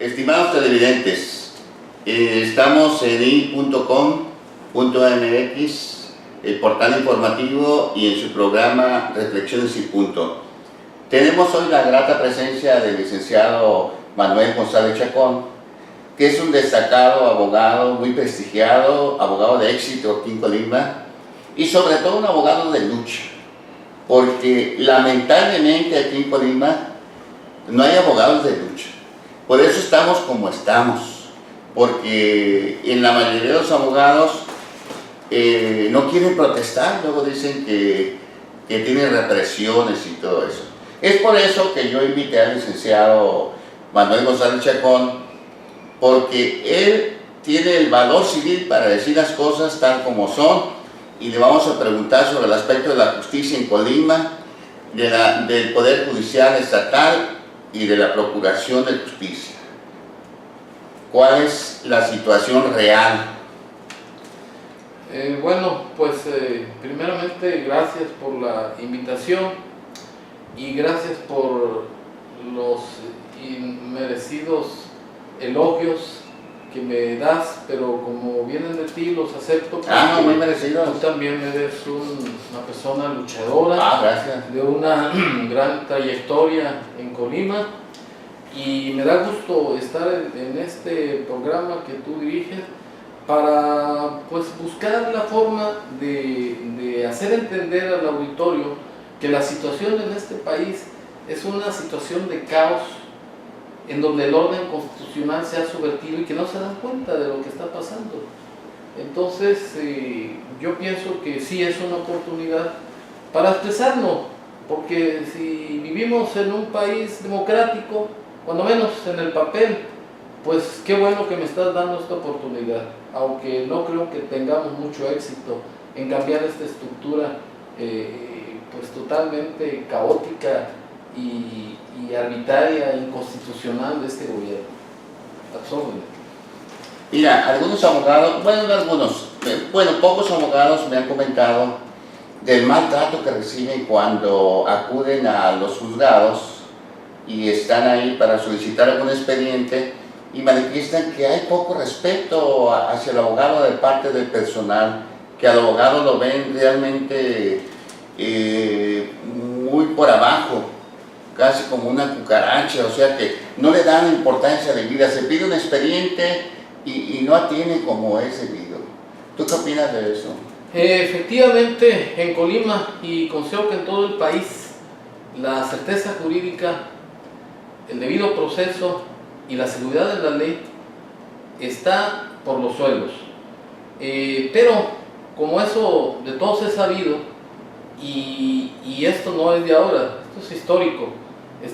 Estimados televidentes, estamos en i.com.mx, el portal informativo, y en su programa Reflexiones y Punto. Tenemos hoy la grata presencia del licenciado Manuel González Chacón, que es un destacado abogado, muy prestigiado, abogado de éxito aquí en Colima, y sobre todo un abogado de lucha, porque lamentablemente aquí en Colima no hay abogados de lucha. Por eso estamos como estamos, porque en la mayoría de los abogados no quieren protestar, luego dicen que tienen represiones y todo eso. Es por eso que yo invité al licenciado Manuel González Chacón, porque él tiene el valor civil para decir las cosas tal como son, y le vamos a preguntar sobre el aspecto de la justicia en Colima, del Poder Judicial Estatal y de la Procuración de Justicia. ¿Cuál es la situación real? Primeramente gracias por la invitación y gracias por los inmerecidos elogios que me das, pero como vienen de ti los acepto. No, muy merecidos. Tú también eres una persona luchadora, Gracias. de una gran trayectoria en Colima, y me da gusto estar en este programa que tú diriges para buscar la forma de hacer entender al auditorio que la situación en este país es una situación de caos, en donde el orden constitucional se ha subvertido y que no se dan cuenta de lo que está pasando. Entonces, yo pienso que sí es una oportunidad para expresarnos, porque si vivimos en un país democrático, cuando menos en el papel, pues qué bueno que me estás dando esta oportunidad, aunque no creo que tengamos mucho éxito en cambiar esta estructura totalmente caótica y arbitraria e inconstitucional de este gobierno. Absórbente. Mira, algunos abogados, pocos abogados me han comentado del maltrato que reciben cuando acuden a los juzgados y están ahí para solicitar algún expediente, y manifiestan que hay poco respeto hacia el abogado de parte del personal, que al abogado lo ven realmente muy por abajo, casi como una cucaracha, o sea que no le dan importancia de vida. Se pide un expediente y no atienden como es debido. ¿Tú qué opinas de eso? Efectivamente, en Colima, y considero que en todo el país, la certeza jurídica, el debido proceso y la seguridad de la ley está por los suelos. Pero como eso de todos es sabido, y esto no es de ahora, esto es histórico,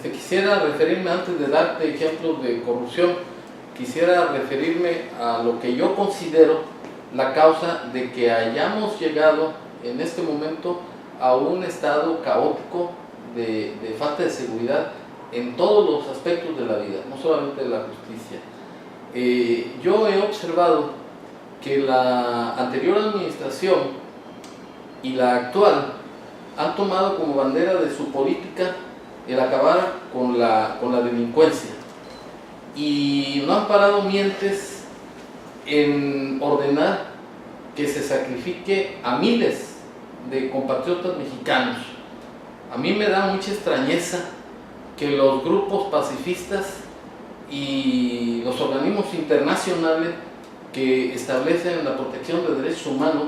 quisiera referirme, antes de darte ejemplos de corrupción, quisiera referirme a lo que yo considero la causa de que hayamos llegado en este momento a un estado caótico de falta de seguridad en todos los aspectos de la vida, no solamente de la justicia. Yo he observado que la anterior administración y la actual han tomado como bandera de su política el acabar con la delincuencia, y no han parado mientes en ordenar que se sacrifique a miles de compatriotas mexicanos. A mí me da mucha extrañeza que los grupos pacifistas y los organismos internacionales que establecen la protección de derechos humanos,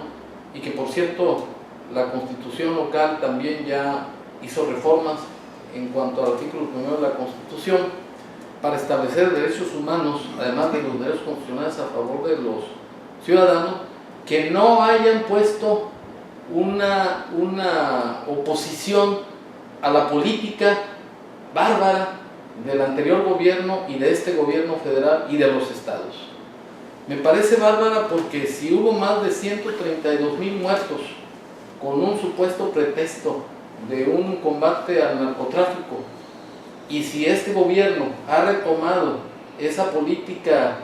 y que por cierto la Constitución local también ya hizo reformas en cuanto al artículo 1 de la Constitución para establecer derechos humanos, además de los derechos constitucionales a favor de los ciudadanos, que no hayan puesto una oposición a la política bárbara del anterior gobierno y de este gobierno federal y de los estados. Me parece bárbara porque si hubo más de 132,000 muertos con un supuesto pretexto de un combate al narcotráfico, y si este gobierno ha retomado esa política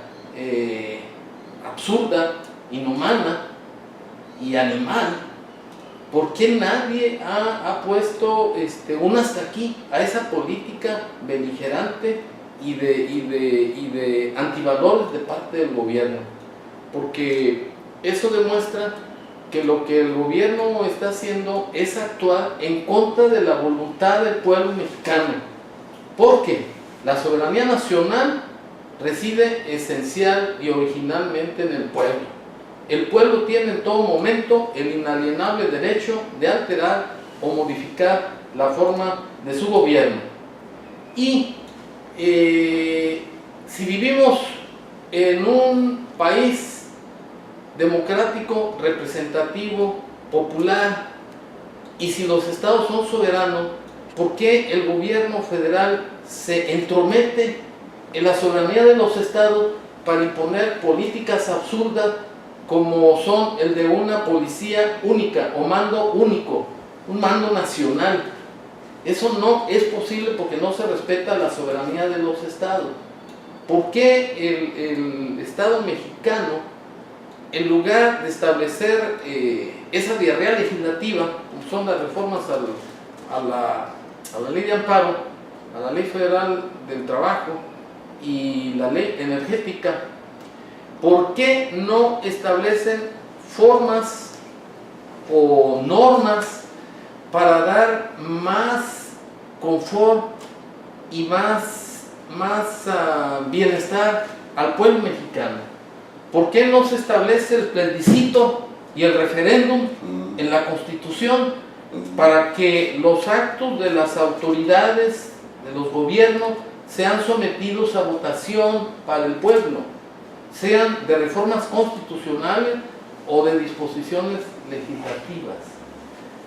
absurda, inhumana y animal, ¿por qué nadie ha puesto un hasta aquí a esa política beligerante y de antivalores de parte del gobierno, porque eso demuestra que lo que el gobierno está haciendo es actuar en contra de la voluntad del pueblo mexicano, porque la soberanía nacional reside esencial y originalmente en el pueblo. El pueblo tiene en todo momento el inalienable derecho de alterar o modificar la forma de su gobierno. Y si vivimos en un país democrático, representativo, popular, y si los estados son soberanos, ¿por qué el gobierno federal se entromete en la soberanía de los estados para imponer políticas absurdas como son el de una policía única o mando único, un mando nacional? Eso no es posible porque no se respeta la soberanía de los estados. ¿Por qué el Estado mexicano, en lugar de establecer esa diarrea legislativa, como son las reformas a la ley de amparo, a la ley federal del trabajo y la ley energética, ¿por qué no establecen formas o normas para dar más confort y más bienestar al pueblo mexicano? ¿Por qué no se establece el plebiscito y el referéndum en la Constitución para que los actos de las autoridades, de los gobiernos, sean sometidos a votación para el pueblo, sean de reformas constitucionales o de disposiciones legislativas?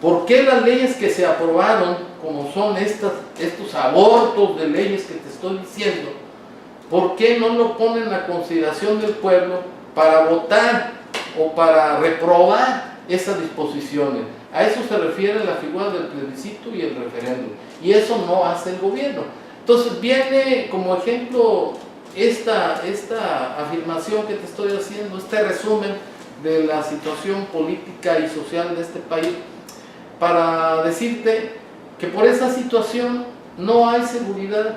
¿Por qué las leyes que se aprobaron, como son estos abortos de leyes que te estoy diciendo, por qué no lo ponen a consideración del pueblo para votar o para reprobar esas disposiciones? A eso se refiere la figura del plebiscito y el referéndum, y eso no hace el gobierno. Entonces viene como ejemplo esta afirmación que te estoy haciendo, este resumen de la situación política y social de este país, para decirte que por esa situación no hay seguridad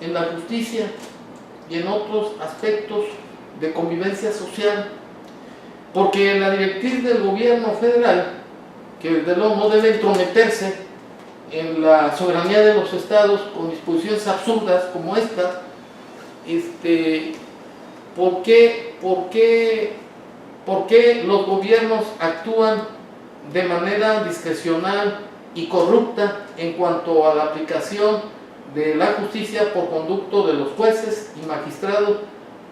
en la justicia y en otros aspectos de convivencia social, porque la directriz del gobierno federal, que desde luego no debe entrometerse en la soberanía de los estados con disposiciones absurdas como esta, ¿por qué los gobiernos actúan de manera discrecional y corrupta en cuanto a la aplicación de la justicia por conducto de los jueces y magistrados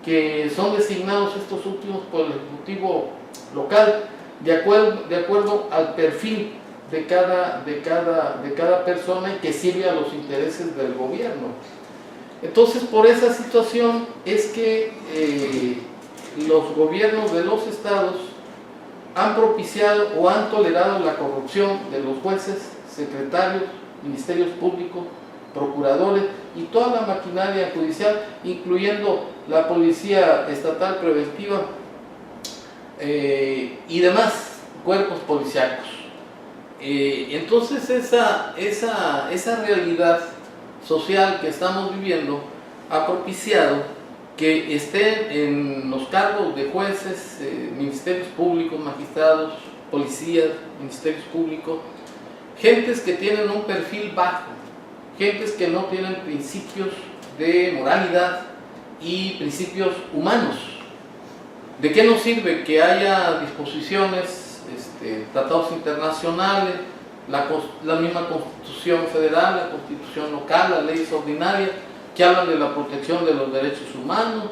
que son designados estos últimos por el Ejecutivo local de acuerdo al perfil de cada persona que sirve a los intereses del gobierno? Entonces, por esa situación es que los gobiernos de los estados han propiciado o han tolerado la corrupción de los jueces, secretarios, ministerios públicos, procuradores y toda la maquinaria judicial, incluyendo la policía estatal preventiva y demás cuerpos policíacos. Entonces esa realidad social que estamos viviendo ha propiciado que estén en los cargos de jueces, ministerios públicos, magistrados, policías, ministerios públicos, gentes que tienen un perfil bajo, gentes que no tienen principios de moralidad y principios humanos. ¿De qué nos sirve que haya disposiciones, tratados internacionales, la misma Constitución federal, la Constitución local, las leyes ordinarias, que hablan de la protección de los derechos humanos,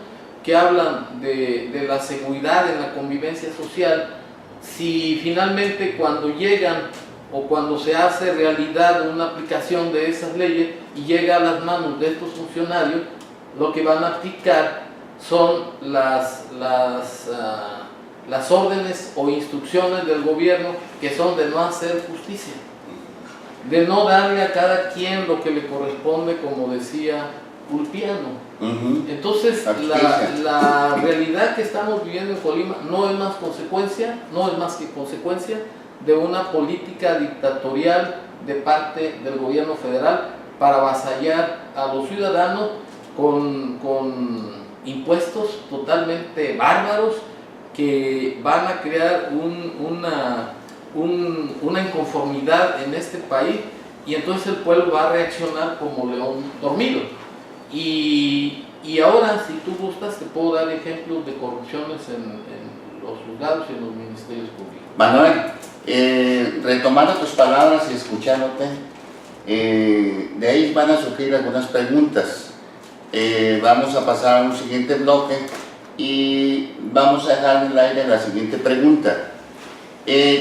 que hablan de la seguridad en la convivencia social, si finalmente cuando llegan o cuando se hace realidad una aplicación de esas leyes y llega a las manos de estos funcionarios, lo que van a aplicar son las órdenes o instrucciones del gobierno, que son de no hacer justicia, de no darle a cada quien lo que le corresponde, como decía Ulpiano. Entonces la realidad que estamos viviendo en Colima no es más que consecuencia de una política dictatorial de parte del gobierno federal para avasallar a los ciudadanos con impuestos totalmente bárbaros que van a crear una inconformidad en este país, y entonces el pueblo va a reaccionar como león dormido. Y ahora, si tú gustas, te puedo dar ejemplos de corrupciones en los juzgados y en los ministerios públicos. Manuel, retomando tus palabras y escuchándote, de ahí van a surgir algunas preguntas. Vamos a pasar a un siguiente bloque y vamos a dejar en el aire la siguiente pregunta.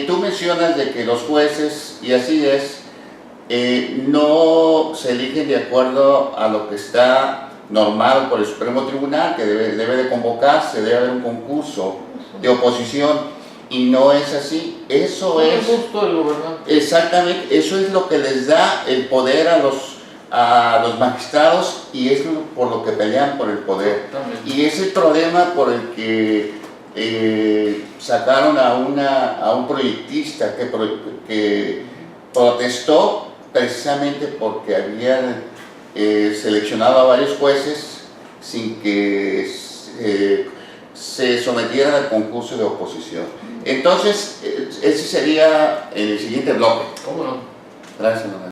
Tú mencionas de que los jueces, y así es, no se eligen de acuerdo a lo que está normado por el Supremo Tribunal, que debe de convocarse, debe haber un concurso de oposición, y no es así. Eso es justo el gobernante. Exactamente, eso es lo que les da el poder a los magistrados, y es por lo que pelean por el poder. Y es el problema por el que sacaron a un proyectista que protestó precisamente porque habían seleccionado a varios jueces sin que se sometieran al concurso de oposición. Entonces, ese sería el siguiente bloque. ¿Cómo no? Gracias, Manuel.